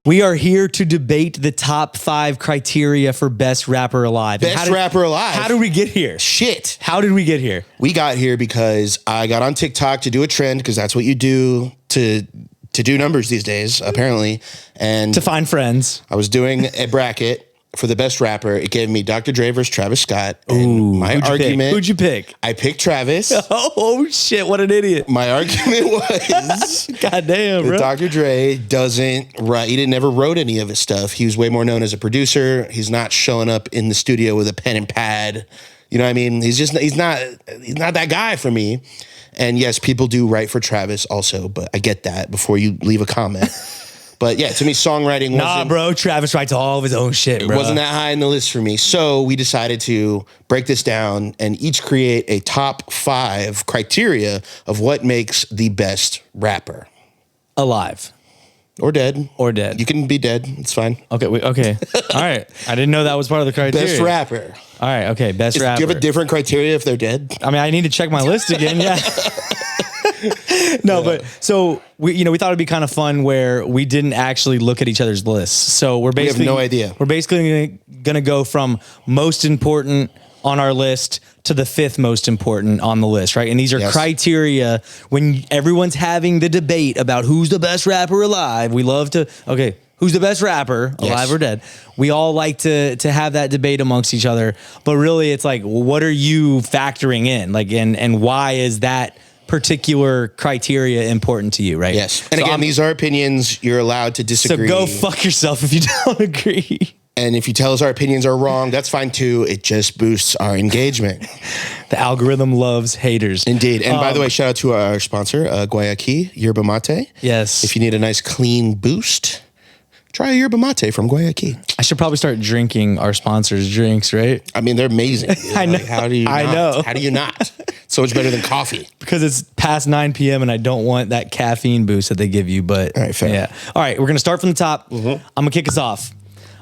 We are here to debate the top 5 criteria for best rapper alive. Best rapper alive. How did we get here? Shit. How did we get here? We got here because I got on TikTok to do a trend, because that's what you do to do numbers these days, apparently. And To find friends. I was doing a bracket for the best rapper. It gave me Dr. Dre versus Travis Scott. And my argument. Who'd you pick? I picked Travis. Oh shit! What an idiot. My argument was Goddamn, bro. Dr. Dre doesn't write. He never wrote any of his stuff. He was way more known as a producer. He's not showing up in the studio with a pen and pad. You know what I mean? He's not that guy for me. And yes, people do write for Travis also, but I get that before you leave a comment. But yeah, to me, songwriting wasn't... Nah, bro. Travis writes all of his own shit, bro. It wasn't that high in the list for me. So we decided to break this down and each create a top 5 criteria of what makes the best rapper. Alive. Or dead. Or dead. You can be dead. It's fine. Okay. Okay. All right. I didn't know that was part of the criteria. Best rapper. All right. Okay. Best rapper. Do you have a different criteria if they're dead? I mean, I need to check my list again. Yeah. No, but so we thought it'd be kind of fun where we didn't actually look at each other's lists. So we have no idea. We're basically going to go from most important on our list to the 5th most important on the list, right? And these are criteria when everyone's having the debate about who's the best rapper alive. We love to, who's the best rapper, alive or dead? We all like to have that debate amongst each other. But really, it's like, what are you factoring in? Like, and why is that particular criteria important to you, right? Yes. And so again, these are opinions. You're allowed to disagree. So go fuck yourself if you don't agree. And if you tell us our opinions are wrong, that's fine too. It just boosts our engagement. The algorithm loves haters. Indeed. And by the way, shout out to our sponsor, Guayaquil Yerba Mate. Yes. If you need a nice clean boost, try a Yerba Mate from Guayaquil. I should probably start drinking our sponsors' drinks, right? I mean, they're amazing. I know. Like, how do you not? I know. How do you not? So much better than coffee. Because it's past 9 p.m. and I don't want that caffeine boost that they give you. But all right, fair. Yeah. All right, we're going to start from the top. I'm going to kick us off.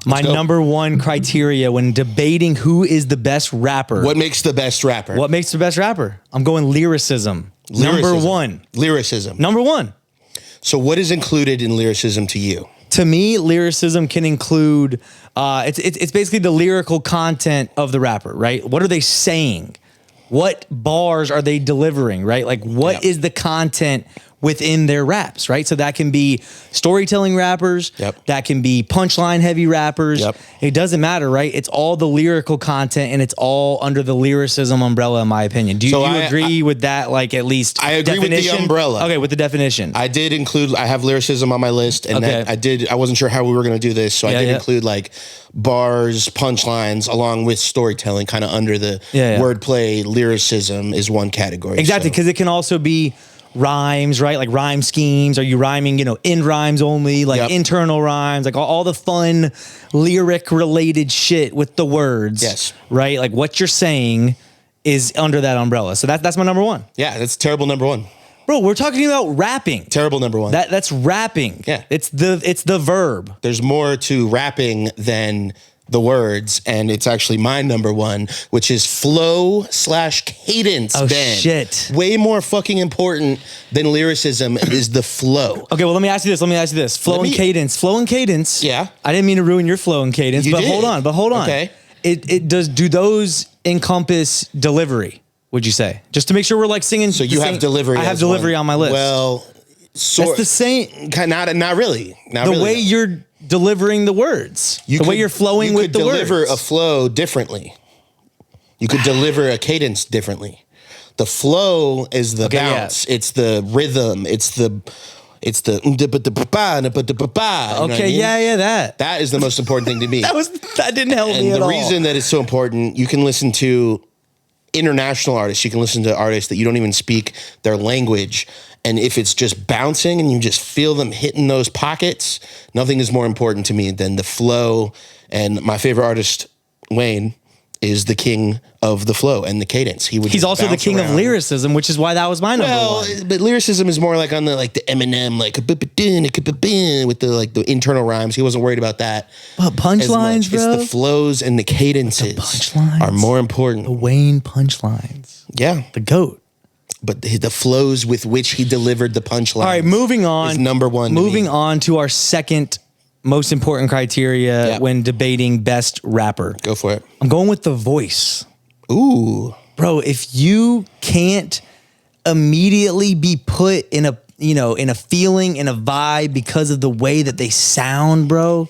My number 1 criteria when debating who is the best rapper. What makes the best rapper? What makes the best rapper? I'm going lyricism. Number 1. Lyricism. Number 1. So what is included in lyricism to you? To me, lyricism can include, it's basically the lyrical content of the rapper, right? What are they saying? What bars are they delivering, right? Like what is the content within their raps, right? So that can be storytelling rappers. That can be punchline heavy rappers. It doesn't matter, right? It's all the lyrical content and it's all under the lyricism umbrella, in my opinion. Do you agree with that? Like at least I agree with the umbrella. Okay, with the definition. I did include, I have lyricism on my list and I wasn't sure how we were going to do this. So I did include like bars, punchlines, along with storytelling kind of under the wordplay. Lyricism is one category. Exactly. Because it can also be rhymes, right? Like rhyme schemes. Are you rhyming, end rhymes only, like internal rhymes, like all the fun lyric related shit with the words. Yes. Right? Like what you're saying is under that umbrella. So that's my number 1. Yeah, that's terrible number 1. Bro, we're talking about rapping. Terrible number 1. That's rapping. Yeah. It's the verb. There's more to rapping than the words, and it's actually my number 1, which is flow/cadence. Oh, Ben. shit. Way more fucking important than lyricism is the flow. Okay, well, let me ask you this. Flow and cadence. Yeah. I didn't mean to ruin your flow and cadence, but hold on. Okay. Do those encompass delivery, would you say? Just to make sure we're like singing. So you have delivery. I have delivery on my list. Well, that's the same. Not really. The way you're delivering the words, the way you're flowing with the words. You could deliver a flow differently. You could deliver a cadence differently. The flow is the bounce. Yeah. It's the rhythm. It's the okay, that is the most important thing to me. that didn't help me at all. And the reason that it's so important, you can listen to international artists. You can listen to artists that you don't even speak their language. And if it's just bouncing and you just feel them hitting those pockets, nothing is more important to me than the flow. And my favorite artist, Wayne, is the king of the flow and the cadence. He's also the king of lyricism, which is why that was my number 1. But lyricism is more like on the Eminem, like with the internal rhymes. He wasn't worried about that. But punchlines, bro. It's the flows and the cadences are more important. The Wayne punchlines. Yeah. The GOAT. But the flows with which he delivered the punchline. All right, moving on. Is number 1. Moving on to our second most important criteria Yeah. when debating best rapper. Go for it. I'm going with the voice. Ooh. Bro, if you can't immediately be put in a, in a feeling, in a vibe because of the way that they sound, bro,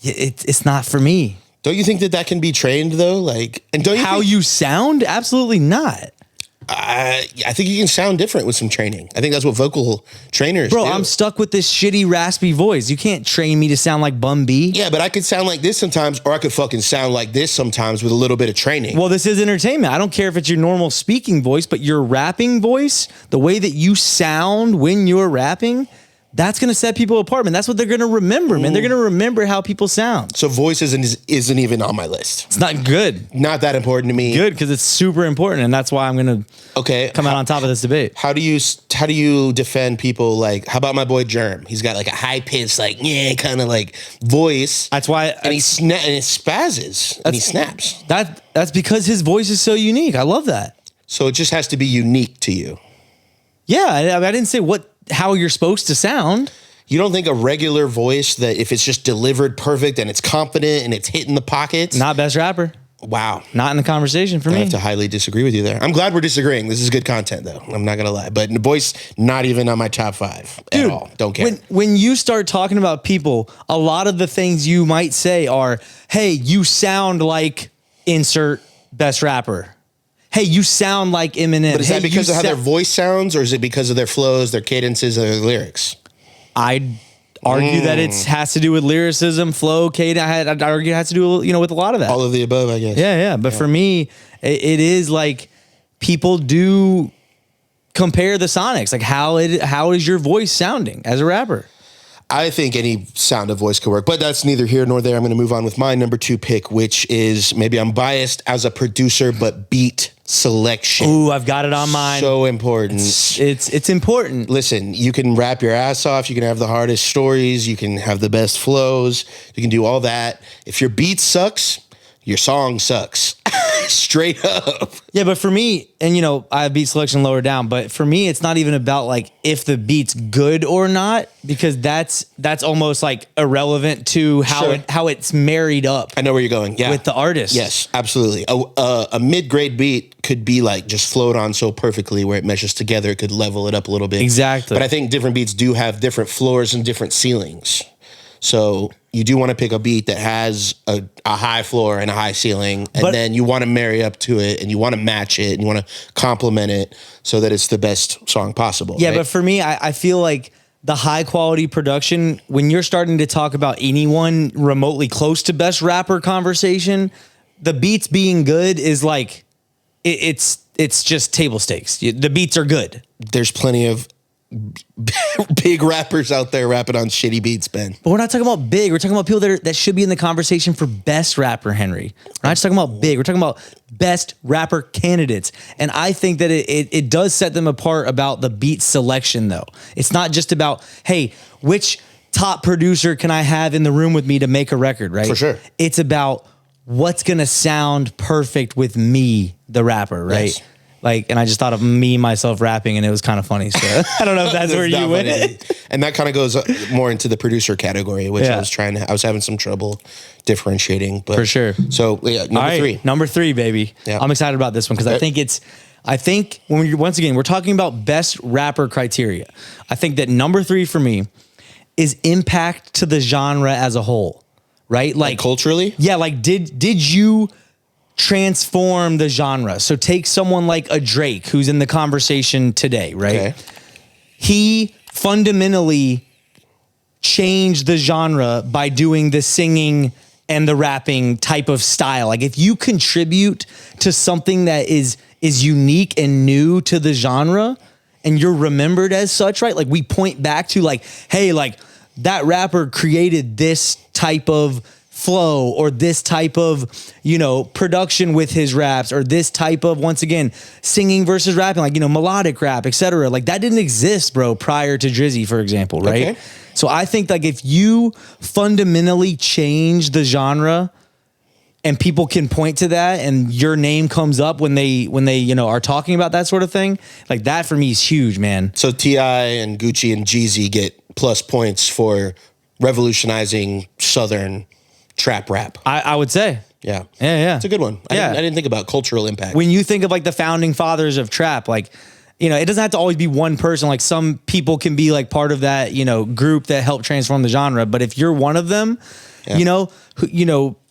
it's not for me. Don't you think that can be trained though? Like, and don't you How think, you sound? Absolutely not. I think you can sound different with some training. I think that's what vocal trainers Bro, do. I'm stuck with this shitty raspy voice. You can't train me to sound like Bun B. Yeah, but I could sound like this sometimes, or I could fucking sound like this sometimes with a little bit of training. Well, this is entertainment. I don't care if it's your normal speaking voice, but your rapping voice, the way that you sound when you're rapping, that's going to set people apart, man. That's what they're going to remember, man. They're going to remember how people sound. So voice isn't even on my list. It's not good. Not that important to me. Good, because it's super important, and that's why I'm going to Okay. come out on top of this debate. How do you defend people like, how about my boy Germ? He's got like a high pitched, like, yeah, kind of like voice. That's why, and he spazzes and he snaps. That's because his voice is so unique. I love that. So it just has to be unique to you. Yeah, I didn't say how you're supposed to sound. You don't think a regular voice that if it's just delivered perfect and it's confident and it's hitting the pockets? Not best rapper. Wow. Not in the conversation for I me. have to highly disagree with you there. I'm glad we're disagreeing. This is good content, though. I'm not going to lie. But the voice, not even on my top 5 at all. Don't care. When you start talking about people, a lot of the things you might say are, hey, you sound like insert best rapper. Hey, you sound like Eminem. But is that because of how their voice sounds, or is it because of their flows, their cadences, or their lyrics? I'd argue that it has to do with lyricism, flow, cadence. I'd argue it has to do, with a lot of that. All of the above, I guess. Yeah. But for me, it is like people do compare the sonics. Like how is your voice sounding as a rapper? I think any sound of voice could work, but that's neither here nor there. I'm going to move on with my number 2 pick, which is, maybe I'm biased as a producer, but beat selection. Ooh, I've got it on mine. So important. It's important. Listen, you can rap your ass off. You can have the hardest stories. You can have the best flows. You can do all that. If your beat sucks, your song sucks. Straight up. Yeah, but for me, and I have beat selection lower down, but for me, it's not even about like if the beat's good or not, because that's almost like irrelevant to how it's married up. I know where you're going. Yeah, with the artist. Yes, absolutely. A mid-grade beat could be like just flowed on so perfectly where it meshes together. It could level it up a little bit. Exactly. But I think different beats do have different floors and different ceilings. So you do want to pick a beat that has a high floor and a high ceiling, and then you want to marry up to it, and you want to match it, and you want to complement it so that it's the best song possible. Yeah, right? but for me, I feel like the high quality production, when you're starting to talk about anyone remotely close to best rapper conversation, the beats being good is like, it's just table stakes. The beats are good. There's plenty of big rappers out there rapping on shitty beats, Ben. But we're not talking about big. We're talking about people that should be in the conversation for best rapper, Henry. We're not just talking about big. We're talking about best rapper candidates. And I think that it does set them apart about the beat selection, though. It's not just about, hey, which top producer can I have in the room with me to make a record, right? For sure. It's about what's going to sound perfect with me, the rapper, right? Yes. Like, and I just thought of myself rapping, and it was kind of funny. So I don't know if that's where you went. And that kind of goes more into the producer category, which Yeah. I was having some trouble differentiating. But For sure. So yeah, number All right, 3. Number 3, baby. Yeah. I'm excited about this one because I think once again, we're talking about best rapper criteria. I think that number 3 for me is impact to the genre as a whole, right? Like culturally? Yeah. Like did you transform the genre? So take someone like a Drake who's in the conversation today, right? Okay. He fundamentally changed the genre by doing the singing and the rapping type of style. Like if you contribute to something that is unique and new to the genre and you're remembered as such, right? Like we point back to like, hey, like that rapper created this type of flow or this type of, production with his raps or this type of, once again, singing versus rapping, like, melodic rap, etc. Like that didn't exist, bro, prior to Drizzy, for example, right? Okay. So I think like if you fundamentally change the genre and people can point to that and your name comes up when they are talking about that sort of thing, like that for me is huge, man. So T.I. and Gucci and Jeezy get plus points for revolutionizing Southern trap rap. I would say. Yeah. Yeah. It's a good one. Yeah. I didn't think about cultural impact. When you think of like the founding fathers of trap, like, you know, it doesn't have to always be one person. Like some people can be like part of that, you know, group that helped transform the genre. But if you're one of them, you know,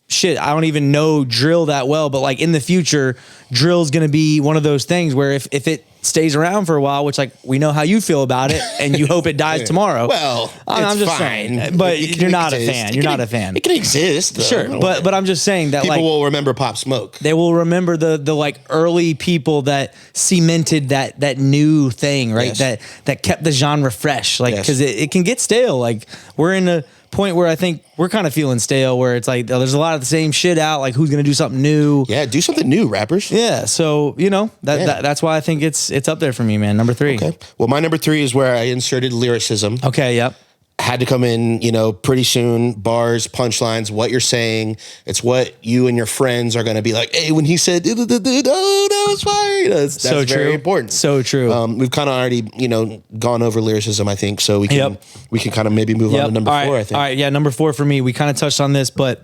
shit, I don't even know drill that well, but like in the future, drill's going to be one of those things where if it stays around for a while, which like we know how you feel about it and you hope it dies tomorrow. Well, I'm it's just fine. saying, but It can you're not a exist. fan. It You're can- not a fan. It can exist. Though. Sure. But I'm just saying that people like will remember Pop Smoke. they will remember the like early people that cemented that new thing, right? Yes. That kept the genre fresh, like Yes. because it can get stale. Like we're in a point where I think we're kind of feeling stale, where it's like there's a lot of the same shit out. Like who's gonna do something new? Yeah, do something new, rappers. Yeah, so you know that's why I think it's up there for me, man. Number 3. Okay. Well, my number 3 is where I inserted lyricism. Okay. Yep. Had to come in, you know, pretty soon. Bars, punchlines, what you're saying. It's what you and your friends are going to be like, hey, when he said, oh, that was fire. You know, that's So very true. important. So true. We've kind of already, you know, gone over lyricism, I think. So we can kind of maybe move on to number 4, I think. All right. Yeah. Number 4 for me. We kind of touched on this, but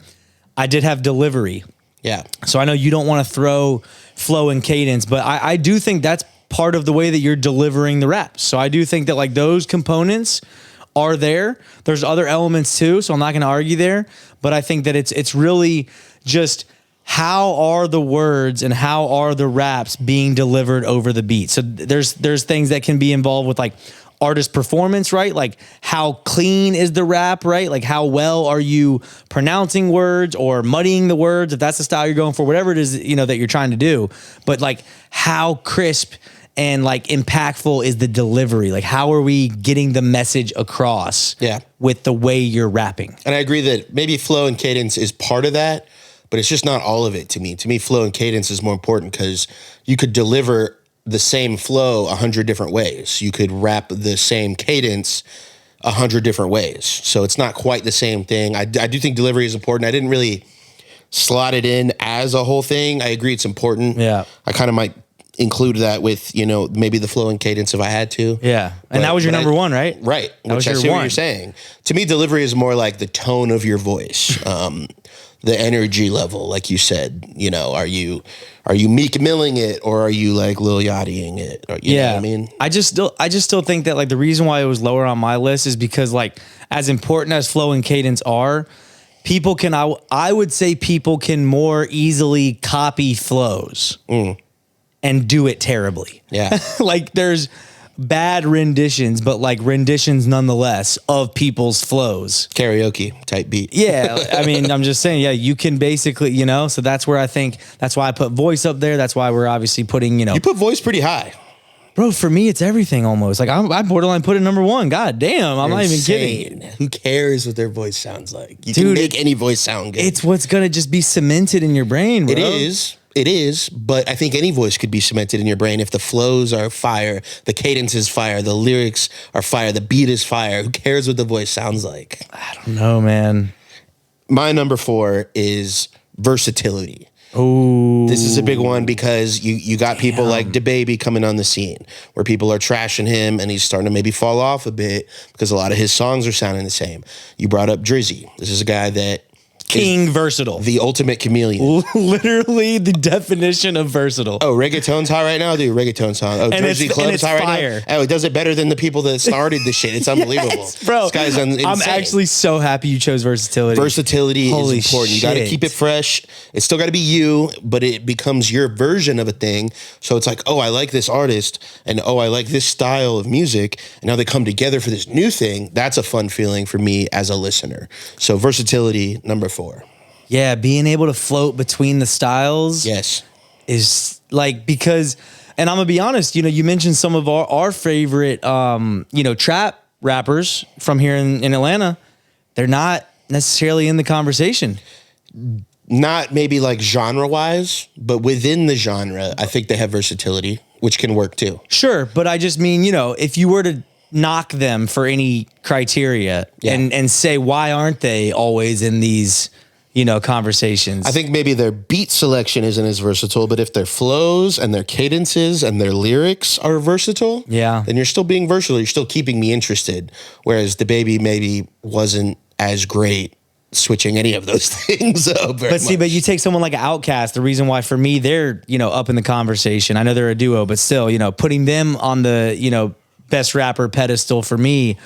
I did have delivery. Yeah. So I know you don't want to throw flow and cadence, but I do think that's part of the way that you're delivering the raps. So I do think that like those components are there. There's other elements too, so I'm not going to argue there, but I think that it's really just how are the words and how are the raps being delivered over the beat. So there's things that can be involved with like artist performance, right? Like how clean is the rap, right? Like how well are you pronouncing words or muddying the words, if that's the style you're going for, whatever it is, you know, that you're trying to do. But like how crisp and like impactful is the delivery? Like how are we getting the message across with the way you're rapping? And I agree that maybe flow and cadence is part of that, but it's just not all of it to me. To me, flow and cadence is more important because you could deliver the same flow 100 different ways. You could rap the same cadence 100 different ways. So it's not quite the same thing. I do think delivery is important. I didn't really slot it in as a whole thing. I agree it's important. Yeah. I kind of might include that with, you know, maybe the flow and cadence if I had to. Yeah. And that was your number 1, right? Right. That was Which I your see what 1. you're saying. To me, delivery is more like the tone of your voice, the energy level, like you said. You know, are you Meek Milling it or are you like Lil Yachtying it? Or, you know what I mean? I just still think that like the reason why it was lower on my list is because like as important as flow and cadence are, people can I would say people can more easily copy flows and do it terribly. Yeah. Like there's bad renditions, but like renditions nonetheless of people's flows. Karaoke type beat. Yeah. I mean, I'm just saying, yeah, you can basically, you know, so that's where I think that's why I put voice up there. That's why we're obviously putting, you know, You put voice pretty high. bro, for me, it's everything almost. Like I borderline put it number 1. God damn. I'm not even kidding. Who cares what their voice sounds like? You Dude, can make any voice sound good. It's what's going to just be cemented in your brain, bro. It is, but I think any voice could be cemented in your brain if the flows are fire, the cadence is fire, the lyrics are fire, the beat is fire. Who cares what the voice sounds like? I don't know, man. My number 4 is versatility. Oh, This is a big one because you got people like DaBaby coming on the scene where people are trashing him and he's starting to maybe fall off a bit because a lot of his songs are sounding the same. You brought up Drizzy. This is a guy that King versatile. the ultimate chameleon. Literally the definition of versatile. Oh, reggaeton's hot right now, dude. Reggaeton song. Oh, And Jersey it's- Club's and it's hot right fire. now. Oh, it does it better than the people that started the shit. It's unbelievable. Yes, bro. This guy's insane. I'm actually so happy you chose versatility. Versatility Holy is important. You got to shit. keep it fresh. It's still got to be you, but it becomes your version of a thing. So it's like, oh, I like this artist, and oh, I like this style of music, and now they come together for this new thing. That's a fun feeling for me as a listener. So versatility, number 4. Yeah, being able to float between the styles Yes. is like because, and I'm gonna be honest, you know, you mentioned some of our favorite, you know, trap rappers from here in Atlanta. They're not necessarily in the conversation. Not maybe like genre wise, but within the genre, I think they have versatility, which can work too. Sure, but I just mean, you know, if you were to knock them for any criteria and say why aren't they always in these, you know, conversations? I think maybe their beat selection isn't as versatile, but if their flows and their cadences and their lyrics are versatile, Yeah. then you're still being versatile. You're still keeping me interested. Whereas DaBaby maybe wasn't as great switching any of those things up. But see, but you take someone like Outkast, the reason why for me they're, up in the conversation. I know they're a duo, but still, putting them on the, best rapper pedestal for me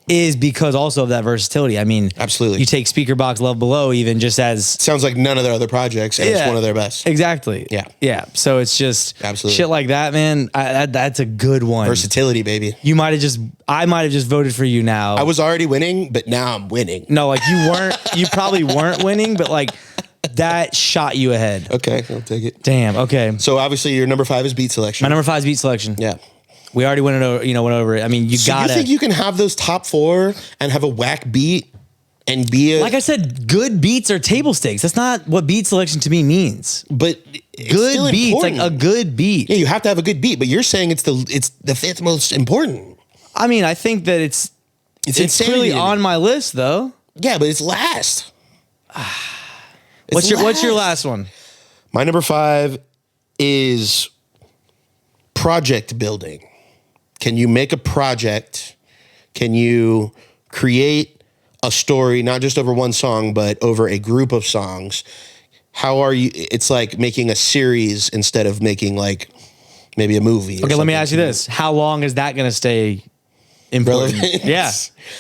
is because also of that versatility. I mean, absolutely. You take Speakerbox Love Below even just as sounds like none of their other projects, and it's one of their best. Exactly. Yeah. Yeah. So it's just absolutely shit like that, man. That's a good one. Versatility, baby. I might have just voted for you now. I was already winning, but now I'm winning. No, like you probably weren't winning, but like that shot you ahead. Okay, I'll take it. Damn. Okay. So obviously your number 5 is beat selection. My number 5 is beat selection. Yeah. We already went over it. I mean, you gotta. You think you can have those top 4 and have a whack beat and be a... Like I said, good beats are table stakes. That's not what beat selection to me means. But it's good still beats, important. like a good beat. Yeah, you have to have a good beat, but you're saying it's the 5th most important. I mean, I think that it's clearly on my list, though. Yeah, but it's last. What's your last one? My number 5 is project building. Can you make a project? Can you create a story, not just over one song, but over a group of songs? How are you? It's like making a series instead of making like maybe a movie. Okay, let me ask you this. How long is that going to stay important? Relevant? Yeah.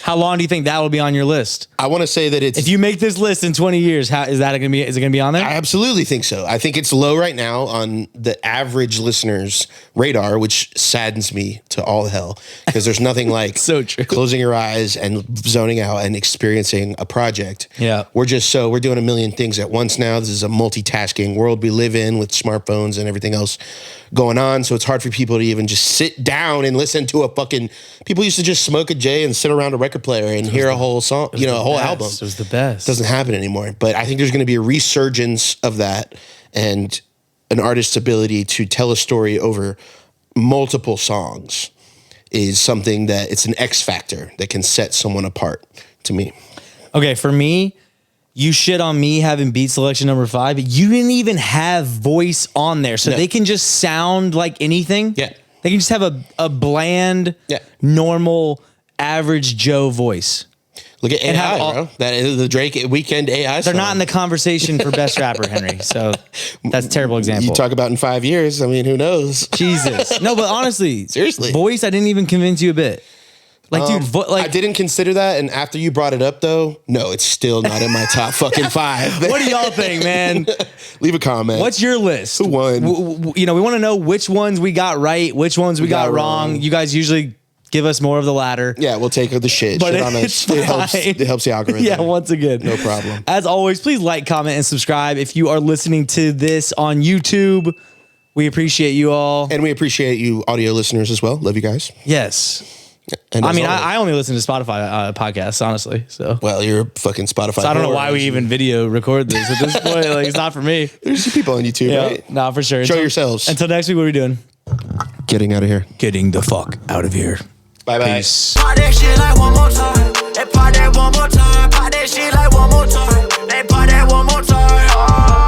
How long do you think that will be on your list? I want to say that it's... If you make this list in 20 years, is it going to be on there? I absolutely think so. I think it's low right now on the average listener's radar, which saddens me to all hell because there's nothing like so true. Closing your eyes and zoning out and experiencing a project. Yeah. We're doing a million things at once now. This is a multitasking world we live in with smartphones and everything else going on. So it's hard for people to even just sit down and listen to a fucking... People used to just smoke a J and sit around a record player and hear a whole song, a whole album. It was the best. Doesn't happen anymore. But I think there's going to be a resurgence of that, and an artist's ability to tell a story over multiple songs is something that it's an X factor that can set someone apart to me. Okay, for me, you shit on me having beat selection number 5. You didn't even have voice on there, so they can just sound like anything. Yeah. They can just have a bland, normal, average Joe voice. Look at AI, bro. That is the Drake Weekend AI They're song. not in the conversation for best rapper, Henry. So that's a terrible example. You talk about in 5 years, I mean, who knows? Jesus. No, but honestly, seriously, voice, I didn't even convince you a bit. Like, dude, I didn't consider that, and after you brought it up, though, no, it's still not in my top fucking 5. What do y'all think, man? Leave a comment. What's your list? Who won? We want to know which ones we got right, which ones we got wrong. You guys usually give us more of the latter. Yeah, we'll take the shit. But shit on us. It helps the algorithm. Yeah, once again. No problem. As always, please like, comment, and subscribe. If you are listening to this on YouTube, we appreciate you all. And we appreciate you audio listeners as well. Love you guys. Yes. And I mean, I only listen to Spotify podcasts, honestly. So, well, you're a fucking Spotify. So I don't know why we even video record this at this point. Like, it's not for me. There's people on YouTube, right? No, for sure. Show yourselves. Until next week, what are we doing? Getting out of here. Getting the fuck out of here. Bye bye. Peace. Pop that shit like one more time. They pop that one more time. Pop that shit like one more time. They pop that one more time. Oh.